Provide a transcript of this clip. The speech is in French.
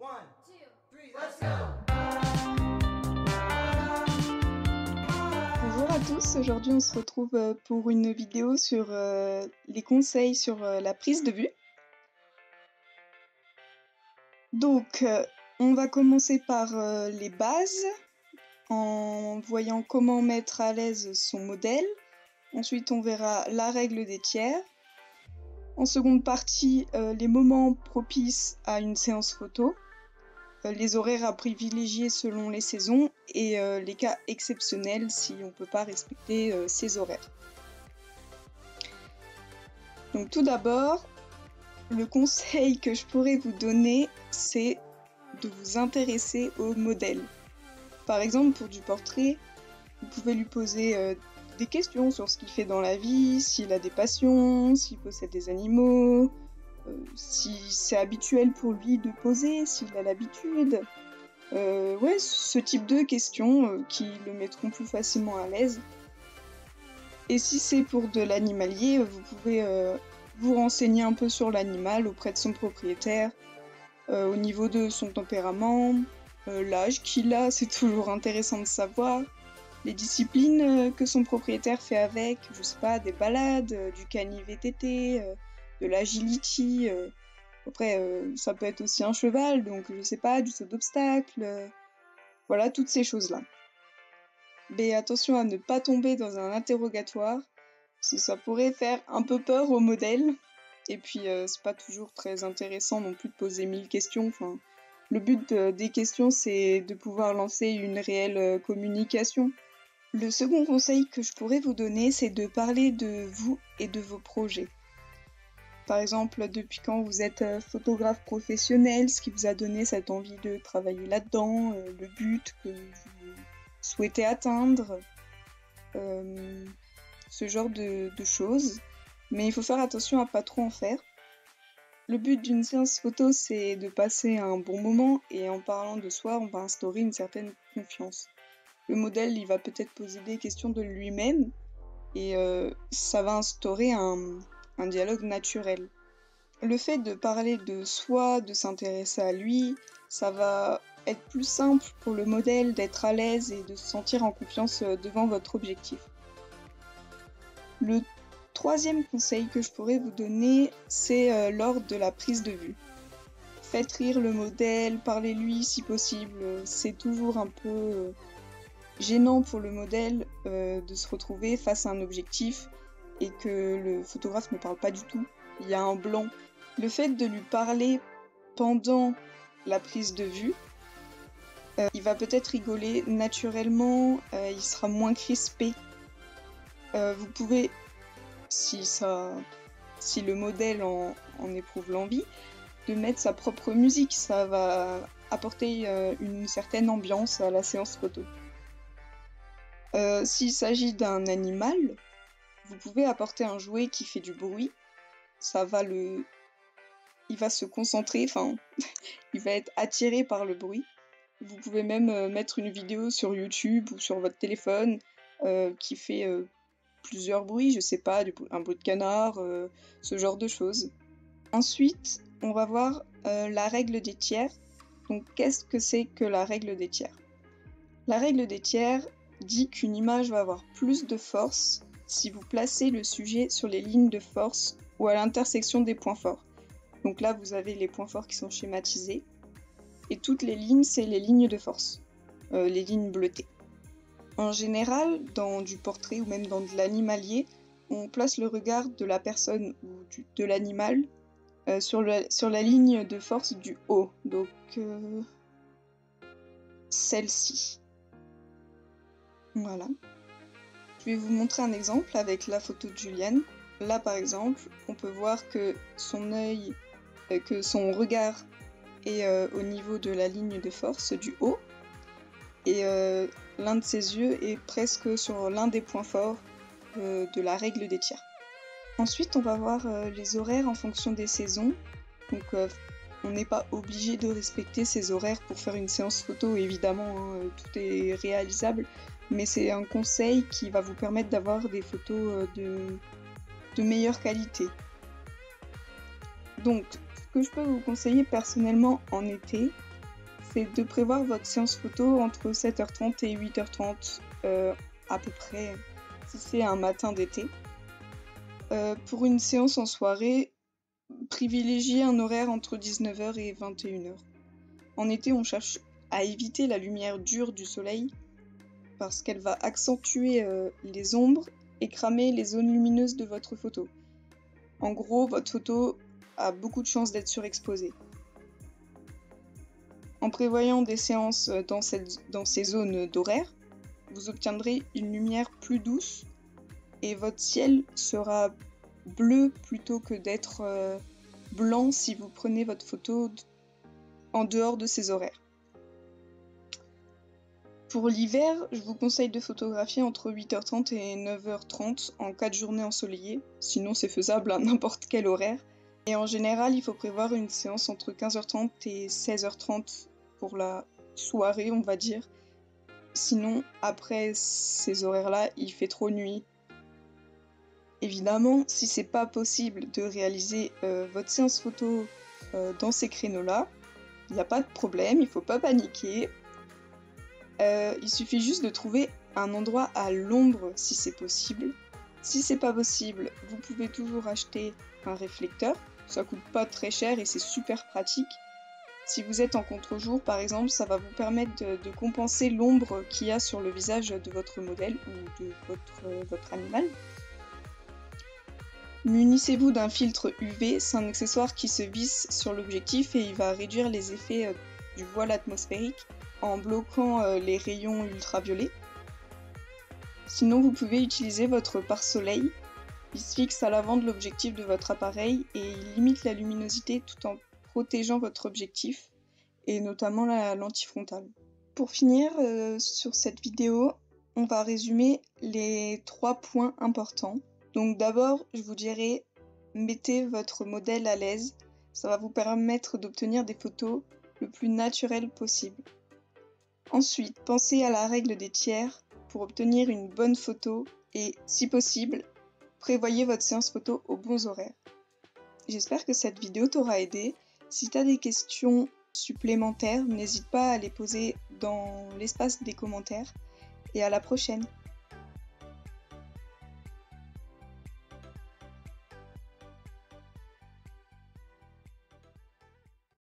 One, two, three, let's go! Bonjour à tous, aujourd'hui on se retrouve pour une vidéo sur les conseils sur la prise de vue. Donc on va commencer par les bases, en voyant comment mettre à l'aise son modèle. Ensuite on verra la règle des tiers. En seconde partie, les moments propices à une séance photo, les horaires à privilégier selon les saisons et les cas exceptionnels si on ne peut pas respecter ces horaires. Donc tout d'abord, le conseil que je pourrais vous donner, c'est de vous intéresser au modèle. Par exemple, pour du portrait, vous pouvez lui poser des questions sur ce qu'il fait dans la vie, s'il a des passions, s'il possède des animaux, si c'est habituel pour lui de poser, s'il a l'habitude. Ouais, ce type de questions qui le mettront plus facilement à l'aise. Et si c'est pour de l'animalier, vous pouvez vous renseigner un peu sur l'animal auprès de son propriétaire, au niveau de son tempérament, l'âge qu'il a, c'est toujours intéressant de savoir, les disciplines que son propriétaire fait avec, je sais pas, des balades, du cani-VTT, de l'agility, après ça peut être aussi un cheval, donc je sais pas, du saut d'obstacle, voilà, toutes ces choses-là. Mais attention à ne pas tomber dans un interrogatoire, parce que ça pourrait faire un peu peur au modèle, et puis c'est pas toujours très intéressant non plus de poser 1000 questions, enfin, le but des questions c'est de pouvoir lancer une réelle communication. Le second conseil que je pourrais vous donner, c'est de parler de vous et de vos projets. Par exemple, depuis quand vous êtes photographe professionnel, ce qui vous a donné cette envie de travailler là-dedans, le but que vous souhaitez atteindre, ce genre de choses. Mais il faut faire attention à pas trop en faire. Le but d'une séance photo, c'est de passer un bon moment et en parlant de soi, on va instaurer une certaine confiance. Le modèle, il va peut-être poser des questions de lui-même et ça va instaurer un dialogue naturel. Le fait de parler de soi, de s'intéresser à lui, ça va être plus simple pour le modèle d'être à l'aise et de se sentir en confiance devant votre objectif. Le troisième conseil que je pourrais vous donner, c'est lors de la prise de vue. Faites rire le modèle, parlez-lui si possible, c'est toujours un peu gênant pour le modèle de se retrouver face à un objectif et que le photographe ne parle pas du tout. Il y a un blanc. Le fait de lui parler pendant la prise de vue, il va peut-être rigoler naturellement, il sera moins crispé. Vous pouvez, si le modèle en éprouve l'envie, de mettre sa propre musique. Ça va apporter une certaine ambiance à la séance photo. S'il s'agit d'un animal, vous pouvez apporter un jouet qui fait du bruit. Il va se concentrer, enfin, il va être attiré par le bruit. Vous pouvez même mettre une vidéo sur YouTube ou sur votre téléphone qui fait plusieurs bruits, je sais pas, un bruit de canard, ce genre de choses. Ensuite, on va voir la règle des tiers. Donc, qu'est-ce que c'est que la règle des tiers ? La règle des tiers dit qu'une image va avoir plus de force si vous placez le sujet sur les lignes de force ou à l'intersection des points forts. Donc là, vous avez les points forts qui sont schématisés. Et toutes les lignes, c'est les lignes de force, les lignes bleutées. En général, dans du portrait ou même dans de l'animalier, on place le regard de la personne ou de l'animal sur la ligne de force du haut. Donc, celle-ci. Voilà. Je vais vous montrer un exemple avec la photo de Juliane. Là, par exemple, on peut voir que son œil, que son regard est au niveau de la ligne de force du haut, et l'un de ses yeux est presque sur l'un des points forts de la règle des tiers. Ensuite, on va voir les horaires en fonction des saisons. Donc, on n'est pas obligé de respecter ces horaires pour faire une séance photo, évidemment, hein, tout est réalisable, mais c'est un conseil qui va vous permettre d'avoir des photos de meilleure qualité. Donc, ce que je peux vous conseiller personnellement en été, c'est de prévoir votre séance photo entre 7h30 et 8h30 à peu près, si c'est un matin d'été. Pour une séance en soirée, privilégiez un horaire entre 19h et 21h. En été, on cherche à éviter la lumière dure du soleil parce qu'elle va accentuer les ombres et cramer les zones lumineuses de votre photo. En gros, votre photo a beaucoup de chances d'être surexposée. En prévoyant des séances dans ces zones d'horaire, vous obtiendrez une lumière plus douce et votre ciel sera bleu plutôt que d'être blanc si vous prenez votre photo en dehors de ces horaires. Pour l'hiver, je vous conseille de photographier entre 8h30 et 9h30 en cas de journée ensoleillée, sinon c'est faisable à n'importe quel horaire. Et en général, il faut prévoir une séance entre 15h30 et 16h30 pour la soirée, on va dire. Sinon, après ces horaires-là, il fait trop nuit. Évidemment, si c'est pas possible de réaliser votre séance photo dans ces créneaux-là, il n'y a pas de problème, il faut pas paniquer. Il suffit juste de trouver un endroit à l'ombre si c'est possible. Si c'est pas possible, vous pouvez toujours acheter un réflecteur. Ça coûte pas très cher et c'est super pratique. Si vous êtes en contre-jour, par exemple, ça va vous permettre de compenser l'ombre qu'il y a sur le visage de votre modèle ou de votre animal. Munissez-vous d'un filtre UV, c'est un accessoire qui se visse sur l'objectif et il va réduire les effets du voile atmosphérique en bloquant les rayons ultraviolets. Sinon, vous pouvez utiliser votre pare-soleil. Il se fixe à l'avant de l'objectif de votre appareil et il limite la luminosité tout en protégeant votre objectif et notamment la lentille frontale. Pour finir sur cette vidéo, on va résumer les 3 points importants. Donc d'abord, je vous dirais, mettez votre modèle à l'aise. Ça va vous permettre d'obtenir des photos le plus naturelles possible. Ensuite, pensez à la règle des tiers pour obtenir une bonne photo et, si possible, prévoyez votre séance photo aux bons horaires. J'espère que cette vidéo t'aura aidé. Si tu as des questions supplémentaires, n'hésite pas à les poser dans l'espace des commentaires et à la prochaine.